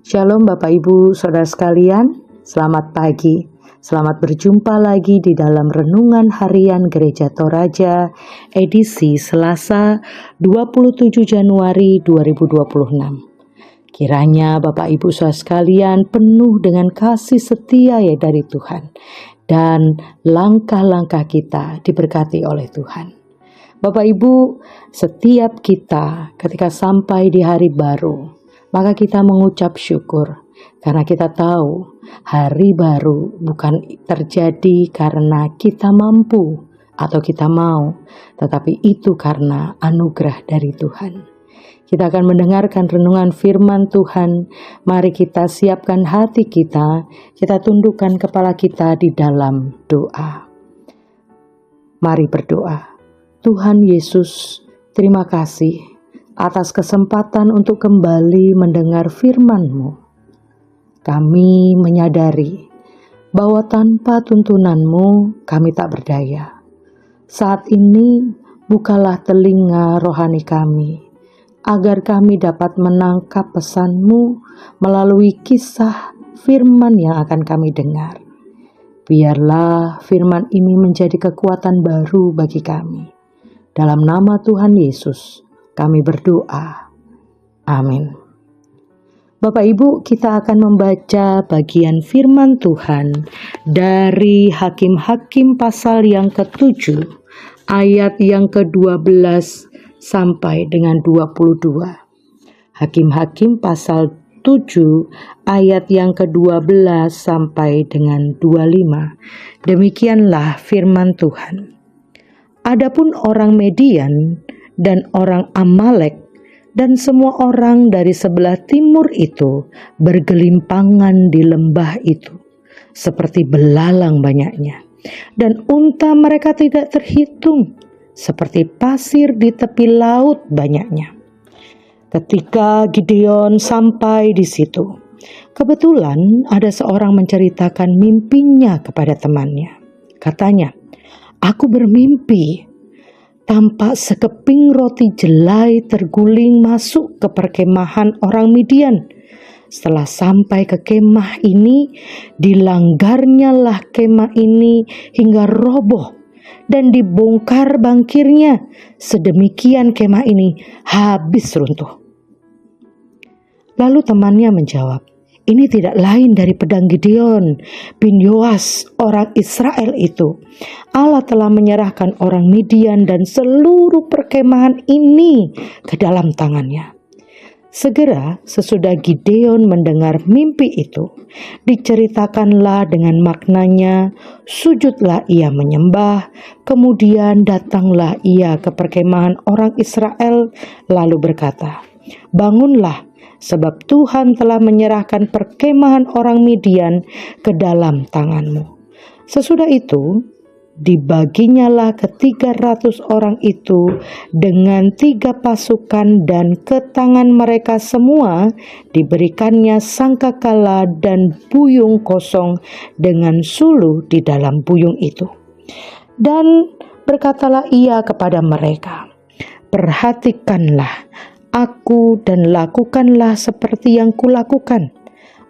Shalom Bapak Ibu Saudara sekalian, selamat pagi. Selamat berjumpa lagi di dalam Renungan Harian Gereja Toraja edisi Selasa 27 Januari 2026. Kiranya Bapak Ibu Saudara sekalian penuh dengan kasih setia ya dari Tuhan, dan langkah-langkah kita diberkati oleh Tuhan. Bapak Ibu, setiap kita ketika sampai di hari baru, maka kita mengucap syukur karena kita tahu hari baru bukan terjadi karena kita mampu atau kita mau, tetapi itu karena anugerah dari Tuhan. Kita akan mendengarkan renungan firman Tuhan. Mari kita siapkan hati kita tundukkan kepala kita di dalam doa. Mari berdoa. Tuhan Yesus, terima kasih atas kesempatan untuk kembali mendengar firman-Mu. Kami menyadari bahwa tanpa tuntunan-Mu kami tak berdaya. Saat ini bukalah telinga rohani kami, agar kami dapat menangkap pesan-Mu melalui kisah firman yang akan kami dengar. Biarlah firman ini menjadi kekuatan baru bagi kami. Dalam nama Tuhan Yesus kami berdoa. Amin. Bapak Ibu, kita akan membaca bagian firman Tuhan dari Hakim-Hakim pasal yang ke-7, ayat yang ke-12 sampai dengan 22. Hakim-Hakim pasal 7 ayat yang ke-12 sampai dengan 25. Demikianlah firman Tuhan. Adapun orang Median dan orang Amalek dan semua orang dari sebelah timur itu bergelimpangan di lembah itu, seperti belalang banyaknya, dan unta mereka tidak terhitung, seperti pasir di tepi laut banyaknya. Ketika Gideon sampai di situ, kebetulan ada seorang menceritakan mimpinya kepada temannya. Katanya, "Aku bermimpi, tampak sekeping roti jelai terguling masuk ke perkemahan orang Midian. Setelah sampai ke kemah ini, dilanggarnyalah kemah ini hingga roboh dan dibongkar bangkirnya. Sedemikian kemah ini habis runtuh." Lalu temannya menjawab, "Ini tidak lain dari pedang Gideon bin Yoas orang Israel itu. Allah telah menyerahkan orang Midian dan seluruh perkemahan ini ke dalam tangannya." Segera sesudah Gideon mendengar mimpi itu, diceritakanlah dengan maknanya, sujudlah ia menyembah, kemudian datanglah ia ke perkemahan orang Israel lalu berkata, "Bangunlah, sebab Tuhan telah menyerahkan perkemahan orang Midian ke dalam tanganmu." Sesudah itu, dibaginyalah ke 300 orang itu dengan 3 pasukan, dan ke tangan mereka semua diberikannya sangkakala dan buyung kosong dengan suluh di dalam buyung itu. Dan berkatalah ia kepada mereka, "Perhatikanlah aku dan lakukanlah seperti yang kulakukan.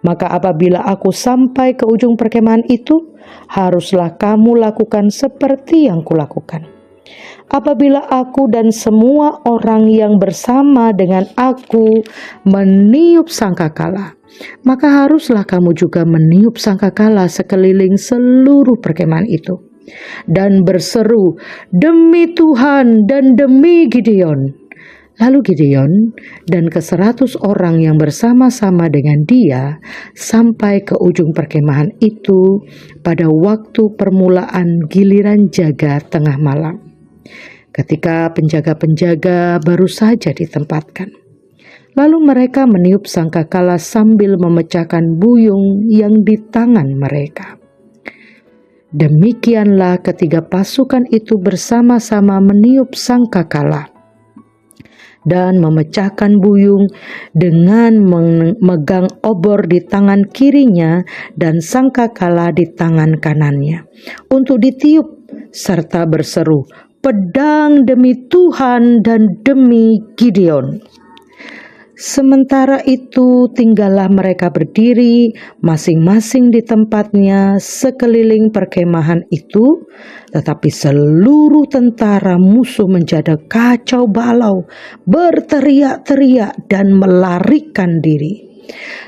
Maka apabila aku sampai ke ujung perkemahan itu, haruslah kamu lakukan seperti yang kulakukan. Apabila aku dan semua orang yang bersama dengan aku meniup sangkakala, maka haruslah kamu juga meniup sangkakala sekeliling seluruh perkemahan itu, dan berseru, 'Demi Tuhan dan demi Gideon.' Lalu Gideon dan ke-100 orang yang bersama-sama dengan dia sampai ke ujung perkemahan itu pada waktu permulaan giliran jaga tengah malam, ketika penjaga-penjaga baru saja ditempatkan. Lalu mereka meniup sangkakala sambil memecahkan buyung yang di tangan mereka. Demikianlah ketiga pasukan itu bersama-sama meniup sangkakala dan memecahkan buyung dengan memegang obor di tangan kirinya dan sangkakala di tangan kanannya untuk ditiup, serta berseru, "Pedang demi Tuhan dan demi Gideon." Sementara itu tinggallah mereka berdiri masing-masing di tempatnya sekeliling perkemahan itu, tetapi seluruh tentara musuh menjadi kacau balau, berteriak-teriak dan melarikan diri.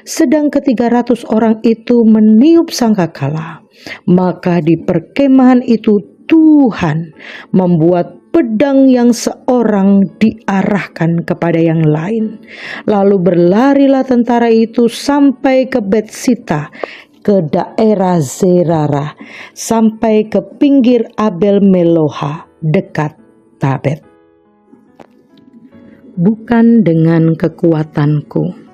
Sedang ke-300 orang itu meniup sangkakala, maka di perkemahan itu Tuhan membuat pedang yang seorang diarahkan kepada yang lain. Lalu berlarilah tentara itu sampai ke Betsita, ke daerah Zerara, sampai ke pinggir Abel Meloha, dekat Tabet. Bukan dengan kekuatanku.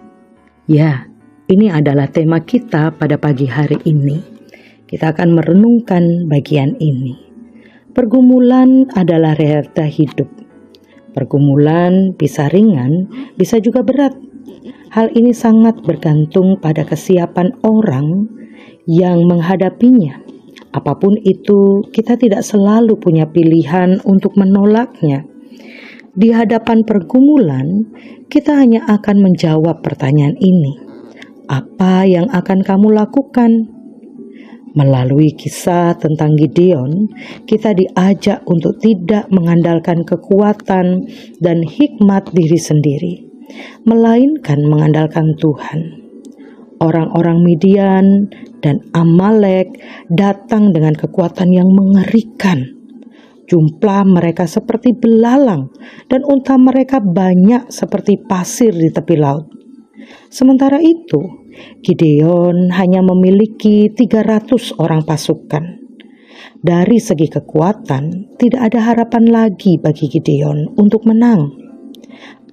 Ya, ini adalah tema kita pada pagi hari ini. Kita akan merenungkan bagian ini. Pergumulan adalah realita hidup. Pergumulan bisa ringan, bisa juga berat. Hal ini sangat bergantung pada kesiapan orang yang menghadapinya. Apapun itu, kita tidak selalu punya pilihan untuk menolaknya. Di hadapan pergumulan, kita hanya akan menjawab pertanyaan ini. Apa yang akan kamu lakukan? Melalui kisah tentang Gideon, kita diajak untuk tidak mengandalkan kekuatan dan hikmat diri sendiri, melainkan mengandalkan Tuhan. Orang-orang Midian dan Amalek datang dengan kekuatan yang mengerikan. Jumlah mereka seperti belalang dan unta mereka banyak seperti pasir di tepi laut. Sementara itu, Gideon hanya memiliki 300 orang pasukan. Dari segi kekuatan, tidak ada harapan lagi bagi Gideon untuk menang.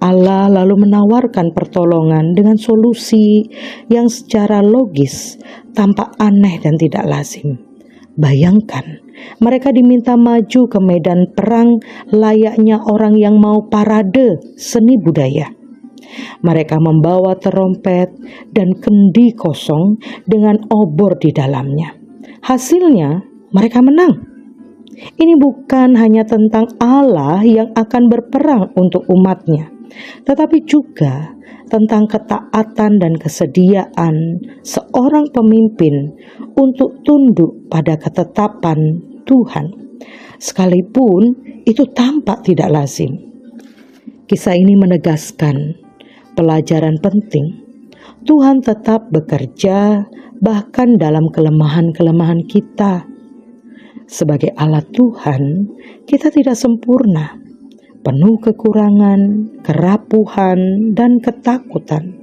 Allah lalu menawarkan pertolongan dengan solusi yang secara logis tampak aneh dan tidak lazim. Bayangkan, mereka diminta maju ke medan perang layaknya orang yang mau parade seni budaya. Mereka membawa terompet dan kendi kosong dengan obor di dalamnya. Hasilnya, mereka menang. Ini bukan hanya tentang Allah yang akan berperang untuk umatnya, tetapi juga tentang ketaatan dan kesediaan seorang pemimpin untuk tunduk pada ketetapan Tuhan, sekalipun itu tampak tidak lazim. Kisah ini menegaskan pelajaran penting. Tuhan tetap bekerja bahkan dalam kelemahan-kelemahan kita. Sebagai alat Tuhan, kita tidak sempurna, penuh kekurangan, kerapuhan, dan ketakutan.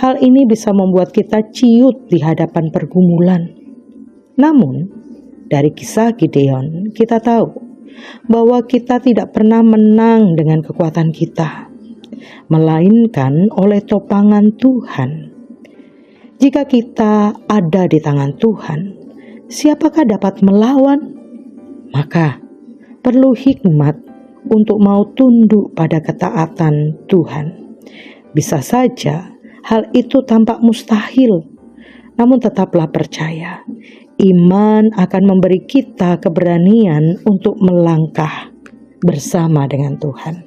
Hal ini bisa membuat kita ciut di hadapan pergumulan. Namun, dari kisah Gideon, kita tahu bahwa kita tidak pernah menang dengan kekuatan kita, melainkan oleh topangan Tuhan. Jika kita ada di tangan Tuhan, siapakah dapat melawan? Maka perlu hikmat untuk mau tunduk pada ketaatan Tuhan. Bisa saja hal itu tampak mustahil, namun tetaplah percaya, iman akan memberi kita keberanian untuk melangkah bersama dengan Tuhan.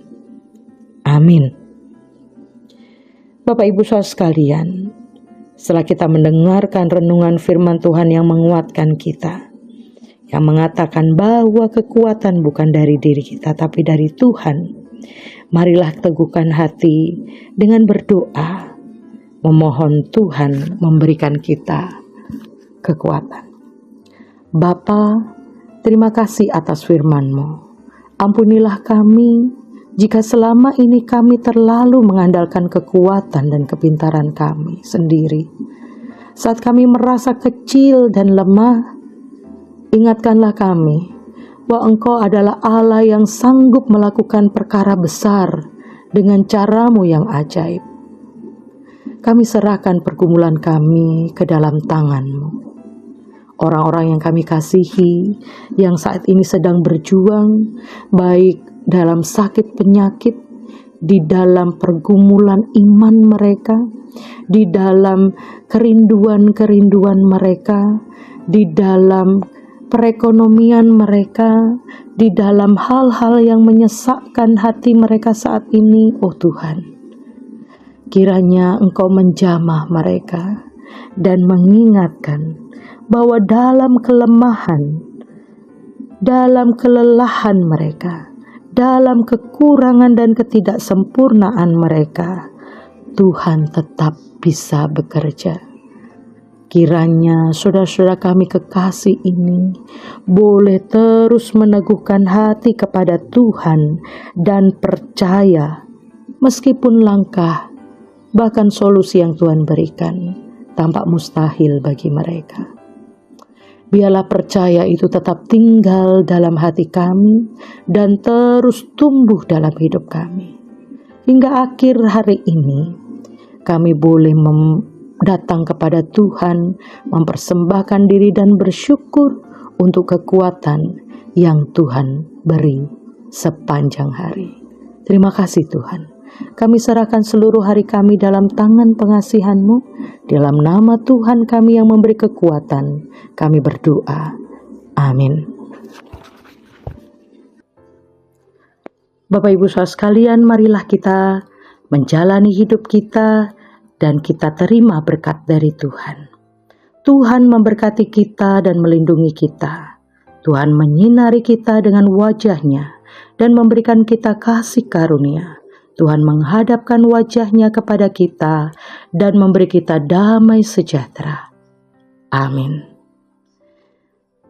Amin. Bapak Ibu Saudara sekalian, setelah kita mendengarkan renungan firman Tuhan yang menguatkan kita, yang mengatakan bahwa kekuatan bukan dari diri kita tapi dari Tuhan, marilah teguhkan hati dengan berdoa, memohon Tuhan memberikan kita kekuatan. Bapa, terima kasih atas firman-Mu. Ampunilah kami jika selama ini kami terlalu mengandalkan kekuatan dan kepintaran kami sendiri. Saat kami merasa kecil dan lemah, ingatkanlah kami bahwa Engkau adalah Allah yang sanggup melakukan perkara besar dengan cara-Mu yang ajaib. Kami serahkan pergumulan kami ke dalam tangan-Mu. Orang-orang yang kami kasihi, yang saat ini sedang berjuang, baik dalam sakit penyakit, di dalam pergumulan iman mereka, di dalam kerinduan-kerinduan mereka, di dalam perekonomian mereka, di dalam hal-hal yang menyesakkan hati mereka saat ini, oh Tuhan. Kiranya Engkau menjamah mereka dan mengingatkan bahwa dalam kelemahan, dalam kelelahan mereka, dalam kekurangan dan ketidaksempurnaan mereka, Tuhan tetap bisa bekerja. Kiranya saudara-saudara kami kekasih ini boleh terus meneguhkan hati kepada Tuhan dan percaya meskipun langkah bahkan solusi yang Tuhan berikan tampak mustahil bagi mereka. Biarlah percaya itu tetap tinggal dalam hati kami dan terus tumbuh dalam hidup kami. Hingga akhir hari ini kami boleh datang kepada Tuhan, mempersembahkan diri dan bersyukur untuk kekuatan yang Tuhan beri sepanjang hari. Terima kasih Tuhan. Kami serahkan seluruh hari kami dalam tangan pengasihan-Mu. Dalam nama Tuhan kami yang memberi kekuatan, kami berdoa. Amin. Bapak Ibu saudara sekalian, marilah kita menjalani hidup kita dan kita terima berkat dari Tuhan. Tuhan memberkati kita dan melindungi kita. Tuhan menyinari kita dengan wajah-Nya dan memberikan kita kasih karunia. Tuhan menghadapkan wajah-Nya kepada kita dan memberi kita damai sejahtera. Amin.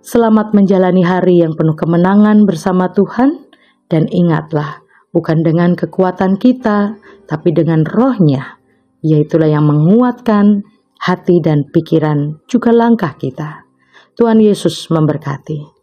Selamat menjalani hari yang penuh kemenangan bersama Tuhan. Dan ingatlah, bukan dengan kekuatan kita, tapi dengan Roh-Nya, yaitulah yang menguatkan hati dan pikiran juga langkah kita. Tuhan Yesus memberkati.